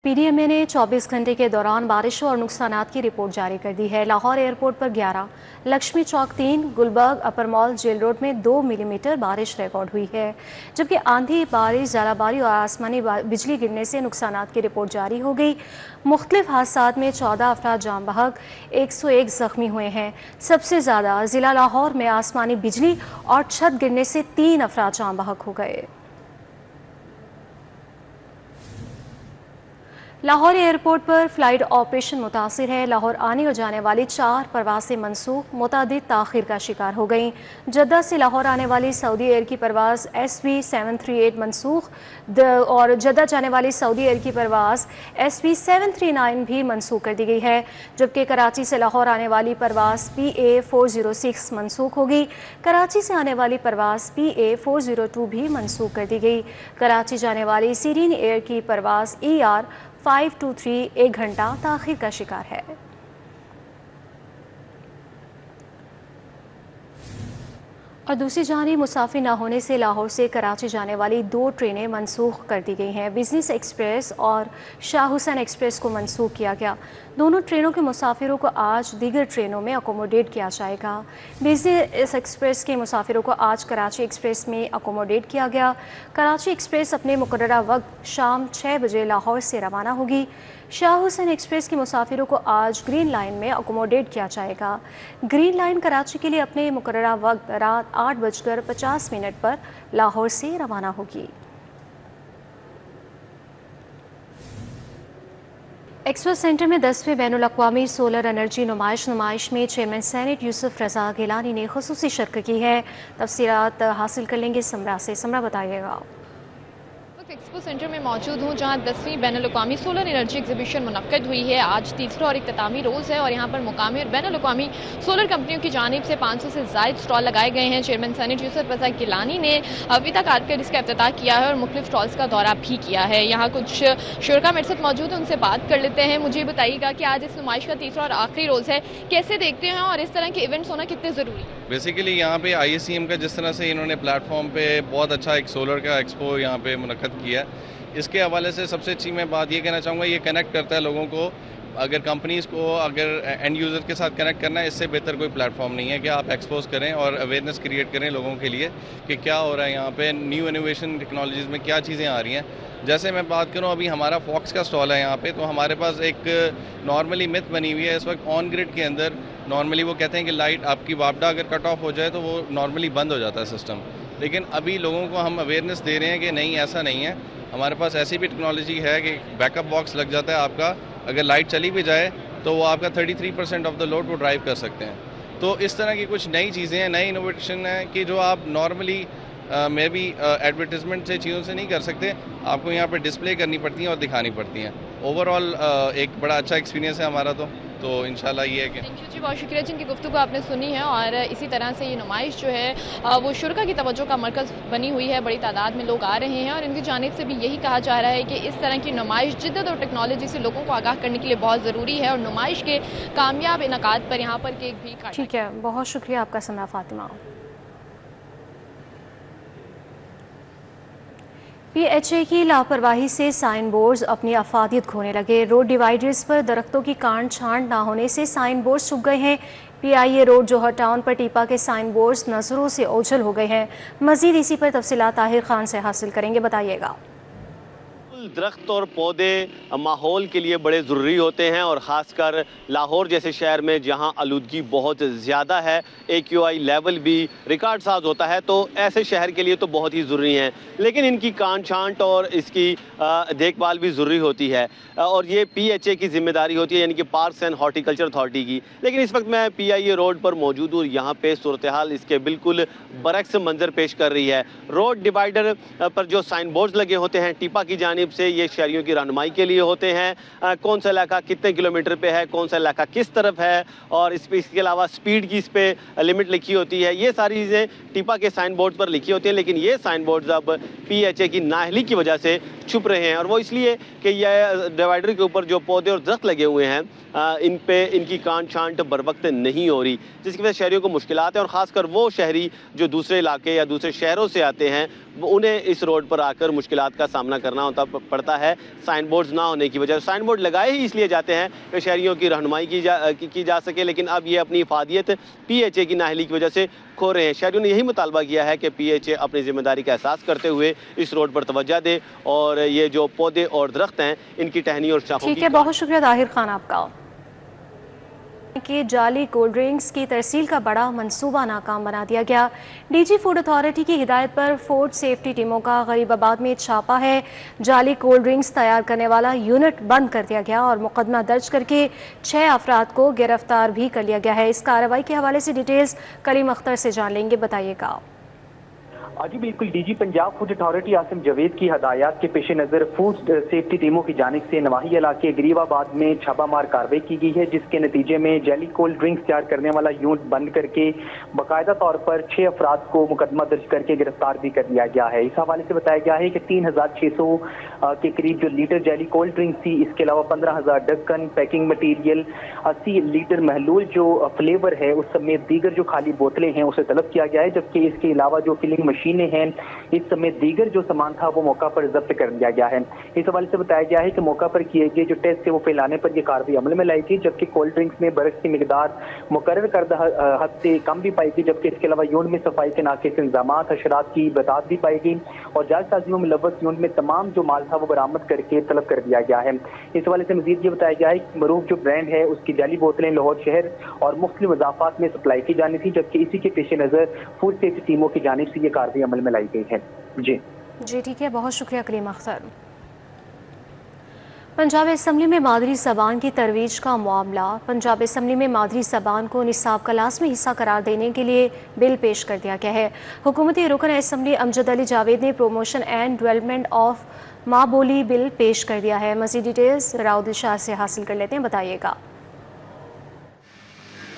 PDMA ने 24 घंटे के दौरान बारिशों और नुकसानात की रिपोर्ट जारी कर दी है। लाहौर एयरपोर्ट पर 11, लक्ष्मी चौक 3, गुलबर्ग, अपर मॉल, जेल रोड में 2 मिलीमीटर बारिश रिकॉर्ड हुई है, जबकि आंधी, बारिश, ज़ालाबारी और आसमानी बिजली गिरने से नुकसानात की रिपोर्ट जारी हो गई। मुख्तलिफ हादसात में 14 अफराद जान बहक, 101 जख्मी हुए हैं। सबसे ज़्यादा ज़िला लाहौर में आसमानी बिजली और छत गिरने से 3 अफराद जान बहक हो गए। लाहौर एयरपोर्ट पर फ्लाइट ऑपरेशन मुतासिर है। लाहौर आने और जाने वाली 4 परवासें मनसूख मुतअद्दिद ताख़ीर का शिकार हो गईं। जद्दा से लाहौर आने वाली सऊदी एयर की परवाज़ SV 738 मनसूख और जद्दा जाने वाली सऊदी एयर की परवाज़ SV 739 भी मनसूख कर दी गई है, जबकि कराची से लाहौर आने वाली परवाज़ PA 406 मनसूख होगी। कराची से आने वाली परवाज़ PA 402 भी मनसूख कर दी गई। कराची जाने वाली सीरीन एयर की परवाज़ ER 523 1 घंटा ताख़ीर का शिकार है। और दूसरी जानिब मुसाफिर न होने से लाहौर से कराची जाने वाली 2 ट्रेनें मनसूख कर दी गई हैं। बिजनेस एक्सप्रेस और शाह हुसैन एक्सप्रेस को मनसूख किया गया। दोनों ट्रेनों के मुसाफिरों को आज दीगर ट्रेनों में अकोमोडेट किया जाएगा। बिजनेस एक्सप्रेस के मुसाफिरों को आज कराची एक्सप्रेस में अकोमोडेट किया गया। कराची एक्सप्रेस अपने मुकर्ररा वक्त शाम 6 बजे लाहौर से रवाना होगी। शाह हुसैन एक्सप्रेस के मुसाफिरों को आज ग्रीन लाइन में अकोमोडेट किया जाएगा। ग्रीन लाइन कराची के लिए अपने मुकर्ररा वक्त रात 8:50 पर लाहौर से रवाना होगी। एक्सपो सेंटर में 10वें बैनुल अक़वामी सोलर एनर्जी नुमाइश में चेयरमैन सेनेट यूसुफ रज़ा गिलानी ने ख़ुसूसी शिरकत की है। तफसीलात हासिल कर लेंगे समरा से। समरा बताइएगा। एक्सपो सेंटर में मौजूद हूँ, जहाँ 10वीं बैनुल-अक़वामी सोलर एनर्जी एग्जीबिशन मुनक्कद हुई है। आज तीसरा और इख्तितामी रोज़ है और यहाँ पर मुकामी और बैनुल-अक़वामी सोलर कंपनियों की जानिब से 500 से ज़ायद स्टॉल लगाए गए हैं। चेयरमैन सेनेट यूसुफ रज़ा गिलानी ने अभी तक आकर इसका इफ्तिताह किया है और मुख्तलिफ स्टॉल्स का दौरा भी किया है। यहाँ कुछ शुरका मेरे साथ मौजूद हैं, उनसे बात कर लेते हैं। मुझे बताइएगा कि आज इस नुमाइश का तीसरा और आखिरी रोज़ है, कैसे देखते हैं और इस तरह के इवेंट्स होना कितने ज़रूरी है? बेसिकली यहाँ पे IACM का जिस तरह से इन्होंने प्लेटफॉर्म पे बहुत अच्छा एक सोलर का एक्सपो यहाँ पे मुनक्कद किया, इसके हवाले से सबसे अच्छी मैं बात ये कहना चाहूँगा, ये कनेक्ट करता है लोगों को। अगर कंपनीज़ को अगर एंड यूज़र के साथ कनेक्ट करना है, इससे बेहतर कोई प्लेटफॉर्म नहीं है कि आप एक्सपोज करें और अवेयरनेस क्रिएट करें लोगों के लिए कि क्या हो रहा है यहाँ पे, न्यू इनोवेशन टेक्नोलॉजीज़ में क्या चीज़ें आ रही हैं। जैसे मैं बात करूँ, अभी हमारा फॉक्स का स्टॉल है यहाँ पे, तो हमारे पास एक नॉर्मली मिथ बनी हुई है इस वक्त ऑन ग्रिड के अंदर। नॉर्मली वो कहते हैं कि लाइट आपकी वापडा अगर कट ऑफ हो जाए तो वो नॉर्मली बंद हो जाता है सिस्टम, लेकिन अभी लोगों को हम अवेयरनेस दे रहे हैं कि नहीं, ऐसा नहीं है। हमारे पास ऐसी भी टेक्नोलॉजी है कि बैकअप बॉक्स लग जाता है आपका, अगर लाइट चली भी जाए तो वो आपका 33% ऑफ द लोड वो ड्राइव कर सकते हैं। तो इस तरह की कुछ नई चीज़ें हैं, नई इनोवेशन है कि जो आप नॉर्मली में भी एडवर्टिजमेंट से चीज़ों से नहीं कर सकते, आपको यहाँ पर डिस्प्ले करनी पड़ती हैं और दिखानी पड़ती हैं। ओवरऑल एक बड़ा अच्छा एक्सपीरियंस है हमारा तो इंशाल्लाह ये है कि जी, बहुत शुक्रिया जिनकी गुफ्तगू आपने सुनी है। और इसी तरह से ये नुमाइश जो है वो शुरका की तवज्जो का मरकज़ बनी हुई है। बड़ी तादाद में लोग आ रहे हैं और इनकी जानिब से भी यही कहा जा रहा है कि इस तरह की नुमाइश जिद्दत और टेक्नोलॉजी से लोगों को आगाह करने के लिए बहुत ज़रूरी है और नुमाइश के कामयाब इनकाद पर यहाँ पर केक भी काटा। ठीक है, बहुत शुक्रिया आपका समरा फातिमा। PHA की लापरवाही से साइन बोर्ड्स अपनी अफादियत खोने लगे। रोड डिवाइडर्स पर दरख्तों की काट छांट ना होने से साइन बोर्ड्स छुप गए हैं। PIA रोड जौहर टाउन पर टीपा के साइन बोर्ड्स नजरों से ओझल हो गए हैं। मजीद इसी पर तफसीलात ताहिर खान से हासिल करेंगे, बताइएगा। दरख्त और पौधे माहौल के लिए बड़े ज़रूरी होते हैं और ख़ासकर लाहौर जैसे शहर में जहां आलूदगी बहुत ज़्यादा है, AQI लेवल भी रिकॉर्ड साज होता है, तो ऐसे शहर के लिए तो बहुत ही ज़रूरी हैं। लेकिन इनकी काट छांट और इसकी देखभाल भी ज़रूरी होती है और ये PHA की जिम्मेदारी होती है, यानी कि पार्क्स एंड हॉर्टिकल्चर अथॉरिटी की। लेकिन इस वक्त मैं PIA रोड पर मौजूद हूँ, यहाँ पे सूरत हाल इसके बिल्कुल बरक्स मंजर पेश कर रही है। रोड डिवाइडर पर जो साइन बोर्ड्स लगे होते हैं टीपा की जानिब से, ये शहरियों की रहनुमाई के लिए होते हैं। कौन सा इलाका कितने किलोमीटर पे है, कौन सा इलाका किस तरफ है और इसके अलावा स्पीड की इस पे लिमिट लिखी होती है। ये सारी चीज़ें टीपा के साइन बोर्ड पर लिखी होती हैं, लेकिन ये साइन बोर्ड्स अब PHA की नाअहली की वजह से छुप रहे हैं और वो इसलिए कि यह डिवाइडर के ऊपर जो पौधे और दरख्त लगे हुए हैं इन पे इनकी काट छांट बर वक्त नहीं हो रही, जिसकी वजह से शहरियों को मुश्किलात है और ख़ासकर वो शहरी जो दूसरे इलाके या दूसरे शहरों से आते हैं उन्हें इस रोड पर आकर मुश्किलात का सामना करना पड़ता है साइन बोर्ड्स ना होने की वजह से। साइन बोर्ड लगाए ही इसलिए जाते हैं कि शहरियों की रहनुमाई की जा सके, लेकिन अब ये अपनी इफादियत PHA की नाअहली की वजह से खो रहे हैं। शहरियों ने यही मुतालबा किया है कि PHA अपनी जिम्मेदारी का एहसास करते हुए इस रोड पर तवज्जो दे और ये जो पौधे और दरख्त हैं इनकी टहनी और शाखों ठीक है, बहुत शुक्रिया ताहिर खान आपका। कि जाली कोल्ड ड्रिंक्स की तरसील का बड़ा मंसूबा नाकाम बना दिया गया। DG फूड अथॉरिटी की हिदायत पर फूड सेफ्टी टीमों का गरीबाबाद में छापा है। जाली कोल्ड ड्रिंक्स तैयार करने वाला यूनिट बंद कर दिया गया और मुकदमा दर्ज करके 6 अफराद को गिरफ्तार भी कर लिया गया है। इस कार्रवाई के हवाले से डिटेल्स कलीम अख्तर से जान लेंगे, बताइएगा। जी बिल्कुल, DG Punjab food authority Asim Javed की हदायत के पेश नज़र फूड सेफ्टी टीमों की जानिब से नवाही इलाके गरीबाबाद में छापामार कार्रवाई की गई है, जिसके नतीजे में जेली कोल्ड ड्रिंक्स तैयार करने वाला यूनिट बंद करके बाकायदा तौर पर 6 अफराद को मुकदमा दर्ज करके गिरफ्तार भी कर लिया गया है। इस हवाले से बताया गया है कि 3600 के करीब जो लीटर जेली कोल्ड ड्रिंक थी, इसके अलावा 15000 ढक्कन, पैकिंग मटीरियल, 80 लीटर महलूल जो फ्लेवर है उस समेत दीगर जो खाली बोतलें हैं उसे तलब किया गया है, जबकि इसके अलावा जो फिलिंग मशीनें हैं इस समेत दीगर जो सामान था वो मौका पर जब्त कर लिया गया है। इस हवाले से बताया गया है कि मौका पर किए गए जो टेस्ट है वो फैलाने पर यह कार्रवाई अमल में लाई गई, जबकि कोल्ड ड्रिंक्स में बर्फ की मिकदार मुकर्रर करदा हद से कम भी पाई गई, जबकि इसके अलावा यूनिट में सफाई के नाकिस इंतजाम हशरात की बतात भी पाई गई और जालसाजियों में मुलव्वस यूनिट में तमाम जो माल था वो बरामद करके तलब कर दिया गया है। इस हवाले से मजीद ये बताया गया है कि मरूफ जो ब्रांड है उसकी जाली बोतलें लाहौर शहर और मुख्तलिफ वजाफात में सप्लाई की जानी थी, जबकि इसी के पेश नज़र फूड सेफ्टी टीमों की जानिब से ये कार्रवाई अमल में लाई गई है। जी ठीक है, बहुत शुक्रिया कलीम अख्तर। पंजाब असम्बली में मादरी ज़बान की तरवीज का मामला। पंजाब असम्बली में मादरी ज़बान को निसाब क्लास में हिस्सा करार देने के लिए बिल पेश कर दिया गया है। हुकूमती रुकन असम्बली अमजद अली जावेद ने प्रमोशन एंड डेवलपमेंट ऑफ माँ बोली बिल पेश कर दिया है। मज़ीद डिटेल्स राउद शाह से हासिल कर लेते हैं, बताइएगा।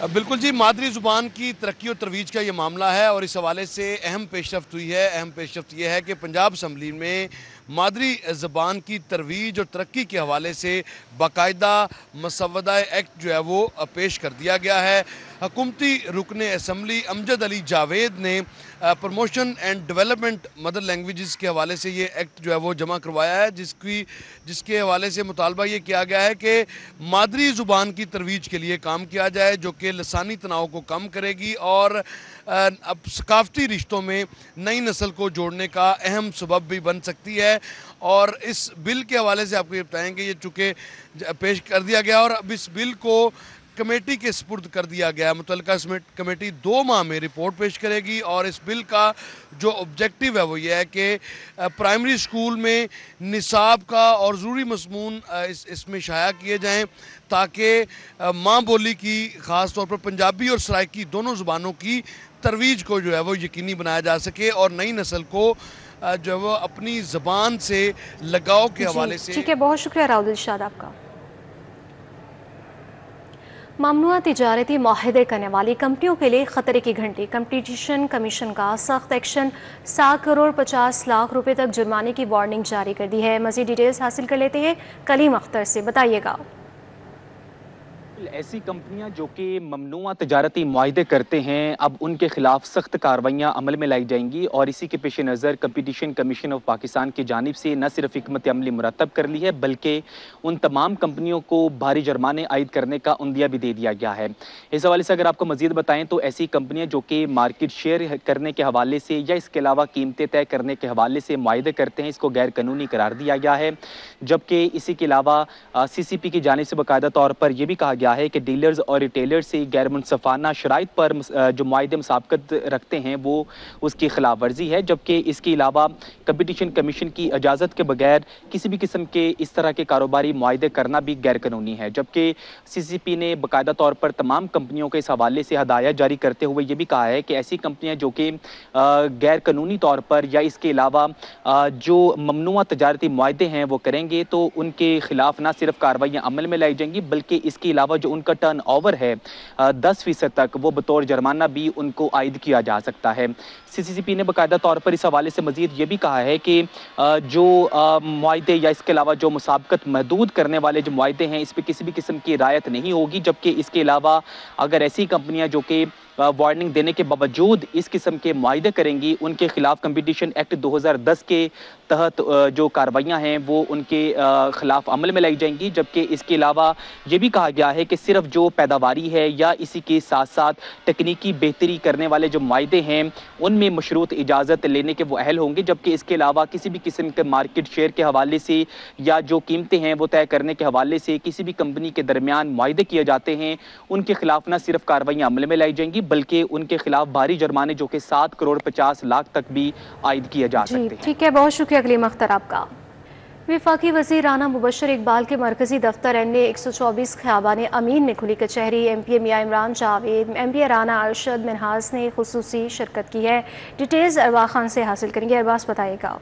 बिल्कुल जी, मादरी ज़ुबान की तरक्की और तरवीज का ये मामला है और इस हवाले से अहम पेशरफ्त हुई है। अहम पेशरफ्त ये है कि पंजाब असम्बली में मादरी ज़बान की तरवीज और तरक्की के हवाले से बाकायदा मसवदा एक्ट जो है वो पेश कर दिया गया है। हुकूमती रुकन असम्बली अमजद अली जावेद ने promotion and development mother languages के हवाले से ये एक्ट जो है वो जमा करवाया है, जिसके हवाले से मुतालबा ये किया गया है कि मादरी ज़ुबान की तरवीज के लिए काम किया जाए, जो कि लसानी तनाव को कम करेगी और अब सकाफती रिश्तों में नई नस्ल को जोड़ने का अहम सबब भी बन सकती है। और इस बिल के हवाले से आपको ये बताएंगे, ये चूँकि पेश कर दिया गया और अब इस बिल को कमेटी के सुपुर्द कर दिया गया। मुतल्लिका कमेटी 2 माह में रिपोर्ट पेश करेगी और इस बिल का जो ऑब्जेक्टिव है वो ये है कि प्राइमरी स्कूल में निसाब का और ज़रूरी मज़मून इसमें शाया किए जाएं, ताकि माँ बोली की ख़ास तौर पर पंजाबी और सराइकी दोनों ज़ुबानों की तरवीज को जो है वो यकीनी बनाया जा सके और नई नस्ल को जो है वो अपनी ज़बान से लगाव के हवाले से। ठीक है, बहुत शुक्रिया राउद शाह आपका। ममनुआ तिजारती मुआहदे करने वाली कंपनियों के लिए खतरे की घंटी। कंपटीशन कमीशन का सख्त एक्शन, 7 करोड़ 50 लाख रुपए तक जुर्माने की वार्निंग जारी कर दी है। मज़ीद डिटेल्स हासिल कर लेते हैं कलीम अख्तर से, बताइएगा। ऐसी कंपनियां जो कि ममनुआ तिजारती मुआहदे करते हैं, अब उनके खिलाफ सख्त कार्रवाइयाँ अमल में लाई जाएंगी और इसी के पेश नज़र कंपटीशन कमीशन ऑफ पाकिस्तान की जानिब से न सिर्फ हिकमत अमली मुरतब कर ली है, बल्कि उन तमाम कंपनियों को भारी जुर्माने आयद करने का उंदिया भी दे दिया गया है। इस हवाले से अगर आपको मज़ीद बताएँ तो ऐसी कंपनियाँ जो कि मार्केट शेयर करने के हवाले से या इसके अलावा कीमतें तय करने के हवाले से मुआहदे करते हैं, इसको गैर कानूनी करार दिया गया है। जबकि इसी के अलावा CCP की जानिब से बाकायदा तौर पर यह भी कहा गया है कि डीलर्स और रिटेलर्स से गैर मुनसफाना शराइत पर जो मुआहदे मुसाबकत रखते हैं वो उसकी खिलाफ वर्जी है। जबकि इसके अलावा कंपटीशन कमीशन की इजाज़त के बगैर किसी भी किस्म के इस तरह के कारोबारी मुआहदे करना भी गैर कानूनी है। जबकि CCP ने बाकायदा तौर पर तमाम कंपनियों के इस हवाले से हदायत जारी करते हुए ये भी कहा है कि ऐसी कंपनियां जो कि गैर कानूनी तौर पर या इसके अलावा जो ममनुआ तजारती मुआहदे हैं वो करेंगे तो उनके खिलाफ न सिर्फ कार्रवाइयाँ अमल में लाई जाएंगी, बल्कि इसके अलावा علاوہ جو ان کا ٹرن اوور ہے 10% تک، وہ بطور جرمانہ بھی ان کو عائد کیا جا سکتا ہے۔ CCCP نے باقاعدہ طور پر اس حوالے سے مزید یہ بھی کہا ہے کہ جو معاہدے یا اس کے علاوہ جو مسابقت محدود کرنے والے جو معاہدے ہیں اس پہ کسی بھی قسم کی رعایت نہیں ہوگی، جبکہ اس کے علاوہ اگر ایسی کمپنیاں جو کہ وارننگ دینے کے باوجود اس قسم کے معاہدے کریں گی، ان کے خلاف کمپٹیشن ایکٹ 2010 کے تحت جو کارروائیاں ہیں وہ ان کے خلاف عمل میں لائی جائیں گی۔ جبکہ اس کے علاوہ یہ بھی کہا گیا ہے کہ صرف جو پیداواری ہے یا اسی کے ساتھ ساتھ تکنیکی بہتری کرنے والے جو معاہدے ہیں ان میں مشروط اجازت لینے کے وہ اہل ہوں گے، جبکہ اس کے علاوہ کسی بھی قسم کے مارکیٹ شیئر کے حوالے سے یا جو قیمتیں ہیں وہ طے کرنے کے حوالے سے کسی بھی کمپنی کے درمیان معاہدے کیے جاتے ہیں، ان کے خلاف نہ صرف کارروائیاں عمل میں لائی جائیں گی بلکہ ان کے خلاف بھاری جرمانے جو کہ 7.50 کروڑ تک بھی عائد کیے جا سکتے ہیں۔ ٹھیک ہے، بہت شکریہ کلیم اختر آپ کا۔ وفاقی وزیر رانا مبشر اقبال کے مرکزی دفتر NA 124 خیابان امین میں کھلی کچہری MP میاں عمران جاوید، MP رانا ارشد منہاس نے خصوصی شرکت کی ہے۔ ڈیٹیلز ارباز خان سے حاصل کریں گے۔ ارباز بتائے گا۔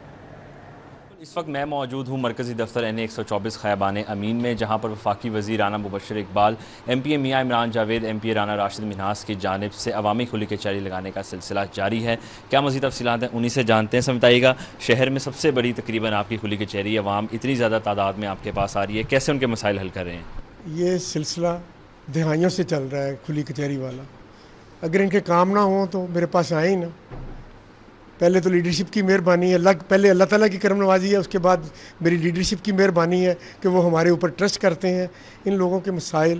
اس وقت میں موجود ہوں مرکزی دفتر NA 124 خیابان امین میں، جہاں پر وفاقی وزیر رانا مبشر اقبال، MP میاں عمران جاوید، MP رانا راشد منہاس کی جانب سے عوامی کھلی کچہری لگانے کا سلسلہ جاری ہے۔ کیا مزید تفصیلات ہیں انہی سے جانتے ہیں۔ سمجھائیے گا، شہر میں سب سے بڑی تقریباً آپ کی کھلی کچہری، عوام اتنی زیادہ تعداد میں آپ کے پاس آ رہی ہے، کیسے ان کے مسائل حل کر رہے ہیں؟ یہ سلسلہ دہائیوں سے چل رہا ہے کھلی کچہری والا۔ اگر ان کے کام نہ ہوں تو میرے پاس آئیں نا۔ پہلے تو لیڈرشپ کی مہربانی ہے، پہلے اللہ تعالیٰ کی کرم نوازی ہے، اس کے بعد میری لیڈرشپ کی مہربانی ہے کہ وہ ہمارے اوپر ٹرسٹ کرتے ہیں، ان لوگوں کے مسائل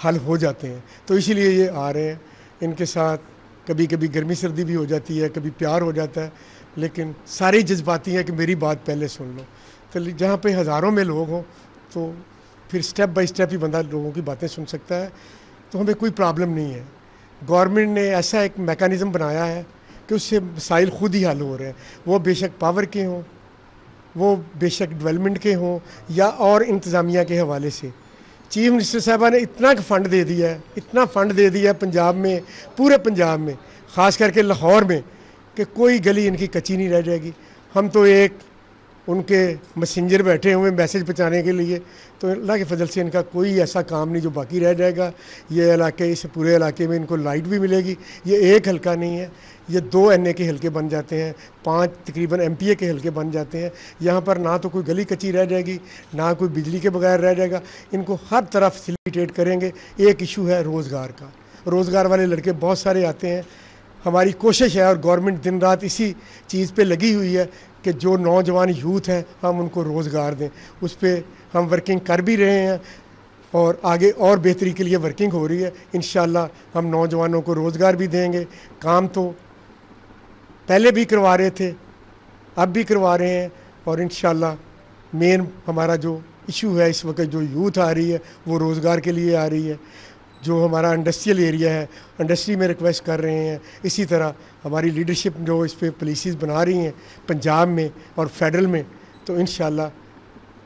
حل ہو جاتے ہیں، تو اسی لیے یہ آ رہے ہیں۔ ان کے ساتھ کبھی کبھی گرمی سردی بھی ہو جاتی ہے، کبھی پیار ہو جاتا ہے، لیکن سارے جذباتی ہیں کہ میری بات پہلے سن لو۔ تو جہاں پہ ہزاروں میں لوگ ہوں تو پھر سٹیپ بائی سٹیپ ہی بندہ لوگوں کی باتیں سن سکتا ہے، تو ہمیں کوئی پرابلم نہیں ہے۔ گورنمنٹ نے ایسا ایک میکانزم بنایا ہے کہ اس سے مسائل خود ہی حل ہو رہے ہیں، وہ بے شک پاور کے ہوں، وہ بے شک ڈیولپمنٹ کے ہوں یا اور انتظامیہ کے حوالے سے۔ چیف منسٹر صاحبہ نے اتنا فنڈ دے دیا ہے، اتنا فنڈ دے دیا ہے پنجاب میں، پورے پنجاب میں، خاص کر کے لاہور میں، کہ کوئی گلی ان کی کچی نہیں رہ جائے گی۔ ہم تو ایک ان کے میسنجر بیٹھے ہوئے میسیج پہنچانے کے لیے، تو اللہ کے فضل سے ان کا کوئی ایسا کام نہیں جو باقی رہ جائے گا۔ یہ علاقے، اس پورے علاقے میں ان کو لائٹ بھی ملے گی۔ یہ ایک حلقہ نہیں ہے، یہ 2 NA کے حلقے بن جاتے ہیں، 5 تقریباً MPA کے حلقے بن جاتے ہیں۔ یہاں پر نہ تو کوئی گلی کچی رہ جائے گی، نہ کوئی بجلی کے بغیر رہ جائے گا۔ ان کو ہر طرف فیسیلیٹیٹ کریں گے۔ ایک ایشو ہے روزگار کا، روزگار والے لڑکے بہت سارے آتے ہیں۔ ہماری کوشش ہے اور گورنمنٹ دن رات اسی چیز پہ لگی ہوئی ہے کہ جو نوجوان یوتھ ہیں ہم ان کو روزگار دیں۔ اس پہ ہم ورکنگ کر بھی رہے ہیں اور آگے اور بہتری کے لیے ورکنگ ہو رہی ہے۔ انشاءاللہ ہم نوجوانوں کو روزگار بھی دیں گے۔ کام تو پہلے بھی کروا رہے تھے، اب بھی کروا رہے ہیں، اور انشاءاللہ مین ہمارا جو ایشو ہے اس وقت جو یوتھ آ رہی ہے وہ روزگار کے لیے آ رہی ہے۔ جو ہمارا انڈسٹریل ایریا ہے، انڈسٹری میں ریکویسٹ کر رہے ہیں۔ اسی طرح ہماری لیڈرشپ جو اس پہ پالیسیز بنا رہی ہیں پنجاب میں اور فیڈرل میں، تو انشاءاللہ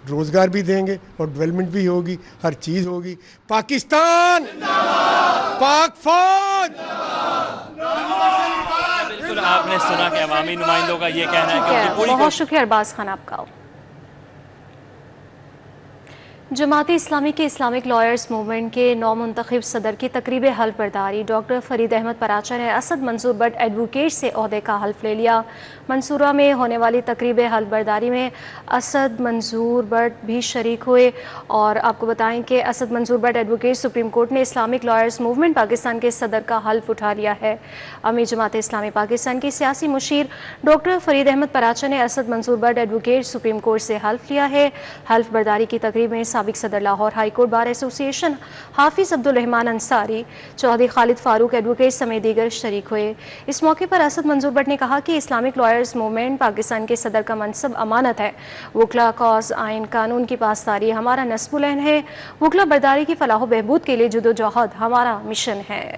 روزگار بھی دیں گے اور ڈیولپمنٹ بھی ہوگی، ہر چیز ہوگی۔ پاکستان پاک فوج! بالکل آپ نے سنا کہ عوامی نمائندوں کا یہ کہنا ہے کہ بہت شکریہ ارباز خان آپ کا۔ جماعت اسلامی کے اسلامک لائرز موومنٹ کے نو منتخب صدر کی تقریب حلف برداری ڈاکٹر فرید احمد پراچا نے اسد منظور بٹ ایڈوکیٹ سے عہدے کا حلف لے لیا۔ منصورہ میں ہونے والی تقریب حلف برداری میں اسد منظور بٹ بھی شریک ہوئے، اور آپ کو بتائیں کہ اسد منظور بٹ ایڈوکیٹ سپریم کورٹ نے اسلامک لائرز موومنٹ پاکستان کے صدر کا حلف اٹھا لیا ہے۔ امی جماعت اسلامی پاکستان کی سیاسی مشیر ڈاکٹر فرید احمد پراچا نے اسد منظور بٹ ایڈوکیٹ سپریم کورٹ سے حلف لیا ہے۔ حلف برداری کی تقریب میں سابق صدر لاہور ہائی کورٹ بار ایسوسی ایشن حافظ عبدالرحمان انصاری، چودھری خالد فاروق ایڈوکیٹ سمیت دیگر شریک ہوئے۔ اس موقع پر اسد منظور بٹ نے کہا کہ اسلامک لائرز موومنٹ پاکستان کے صدر کا منصب امانت ہے۔ وکلا کاز آئین قانون کی پاسداری ہمارا نصب العین ہے۔ وکلا برداری کی فلاح و بہبود کے لیے جدوجہد ہمارا مشن ہے۔